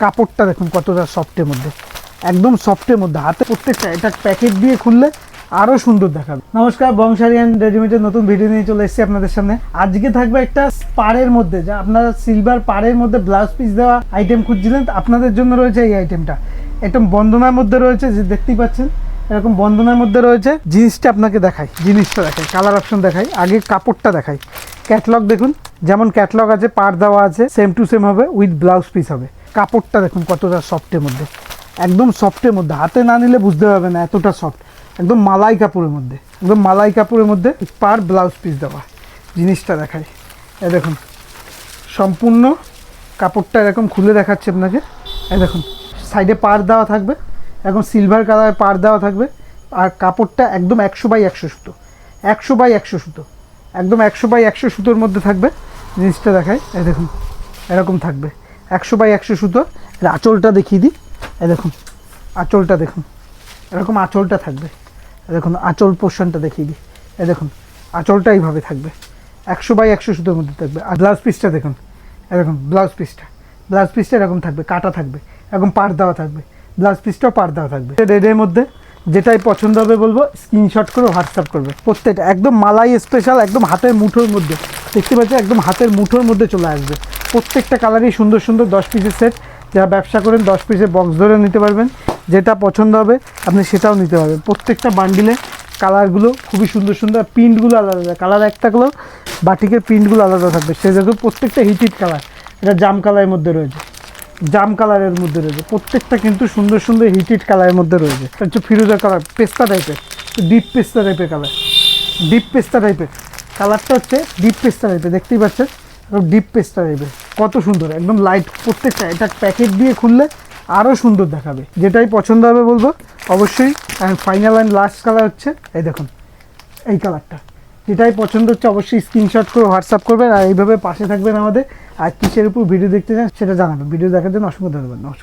কাপড়টা দেখুন কতটা সফটের মধ্যে, একদম সফটের মধ্যে, হাতে প্রত্যেকটা এটা প্যাকেট দিয়ে খুললে আরও সুন্দর দেখাবে। নমস্কার, বংশারি অ্যান্ড রেডিমেডের নতুন ভিডিও নিয়ে চলে এসেছি আপনাদের সামনে। আজকে থাকবে একটা পাড়ের মধ্যে, যা আপনারা সিলভার পাড়ের মধ্যে ব্লাউজ পিস দেওয়া আইটেম খুঁজছিলেন, আপনাদের জন্য রয়েছে এই আইটেমটা। একদম বন্ধনার মধ্যে রয়েছে, যে দেখতেই পাচ্ছেন এরকম বন্ধনার মধ্যে রয়েছে। জিনিসটা আপনাকে দেখাই, জিনিসটা দেখাই, কালার অপশন দেখাই, আগে কাপড়টা দেখাই। ক্যাটলগ দেখুন, যেমন ক্যাটলগ আছে পাড় দেওয়া আছে, সেম টু সেম হবে, উইথ ব্লাউজ পিস হবে। কাপড়টা দেখুন কতটা সফটের মধ্যে, একদম সফটের মধ্যে, হাতে না নিলে বুঝতে পারবে না এতটা সফট। একদম মালাই কাপড়ের মধ্যে, একদম মালাই কাপড়ের মধ্যে পার ব্লাউজ পিস দেওয়া। জিনিসটা দেখাই, এ দেখুন সম্পূর্ণ কাপড়টা এরকম খুলে দেখাচ্ছে আপনাকে। এ দেখুন সাইডে পার দেওয়া থাকবে, এখন সিলভার কালারের পার দেওয়া থাকবে। আর কাপড়টা একদম 100x100 সুতো, 100x100 সুতো, একদম 100x100 সুতোর মধ্যে থাকবে। জিনিসটা দেখাই, এ দেখুন এরকম থাকবে 100x100 সুতো। আঁচলটা দেখিয়ে দিই, এ দেখুন আঁচলটা দেখুন, এরকম আঁচলটা থাকবে। দেখুন আঁচল পোর্শনটা দেখিয়ে দিই, এ দেখুন আঁচলটা এইভাবে থাকবে, 100x100 সুতোর মধ্যে থাকবে। আর ব্লাউজ পিসটা দেখুন, এরকম ব্লাউজ পিসটা এরকম থাকবে, কাটা থাকবে, এরকম পাড় দেওয়া থাকবে, ব্লাউজ পিসটাও পাড় দেওয়া থাকবে। রেডের মধ্যে যেটাই পছন্দ হবে বলবো স্ক্রিনশট করে হোয়াটসঅ্যাপ করবে। প্রত্যেকটা একদম মালাই স্পেশাল, একদম হাতের মুঠোর মধ্যে, দেখতে পাচ্ছেন একদম হাতের মুঠোর মধ্যে চলে আসবে। প্রত্যেকটা কালারই সুন্দর সুন্দর, 10 পিসের সেট। যারা ব্যবসা করেন 10 পিসের বক্স ধরে নিতে পারবেন, যেটা পছন্দ হবে আপনি সেটাও নিতে পারবেন। প্রত্যেকটা বান্ডিলে কালারগুলো খুবই সুন্দর সুন্দর, প্রিন্টগুলো আলাদা আলাদা, কালার এক থাকলেও বাটিকের প্রিন্টগুলো আলাদা থাকবে। সে দেখুন প্রত্যেকটা হিট কালার, এটা জাম কালারের মধ্যে রয়েছে, জাম কালারের মধ্যে রয়েছে। প্রত্যেকটা কিন্তু সুন্দর সুন্দর হিট কালারের মধ্যে রয়েছে। এটা হচ্ছে ফিরোজা কালার, পেস্তা টাইপের, ডিপ পেস্তা টাইপের কালার, ডিপ পেস্তা টাইপের কালারটা হচ্ছে ডিপ পেস্তা টাইপের, দেখতেই পাচ্ছেন ডিপ পেস্তা টাইপের, কত সুন্দর একদম লাইট। প্রত্যেকটা এটা প্যাকেট দিয়ে খুললে আরও সুন্দর দেখাবে। যেটাই পছন্দ হবে বলবো অবশ্যই। And final and last colour হচ্ছে এই দেখুন এই কালারটা। যেটাই পছন্দ হচ্ছে অবশ্যই স্ক্রিনশট করে হোয়াটসঅ্যাপ করবেন। আর এইভাবে পাশে থাকবেন আমাদের। আর কিসের উপর ভিডিও দেখতে চান সেটা জানাবেন। ভিডিও দেখার জন্য অসংখ্য ধন্যবাদ। নমস্কার।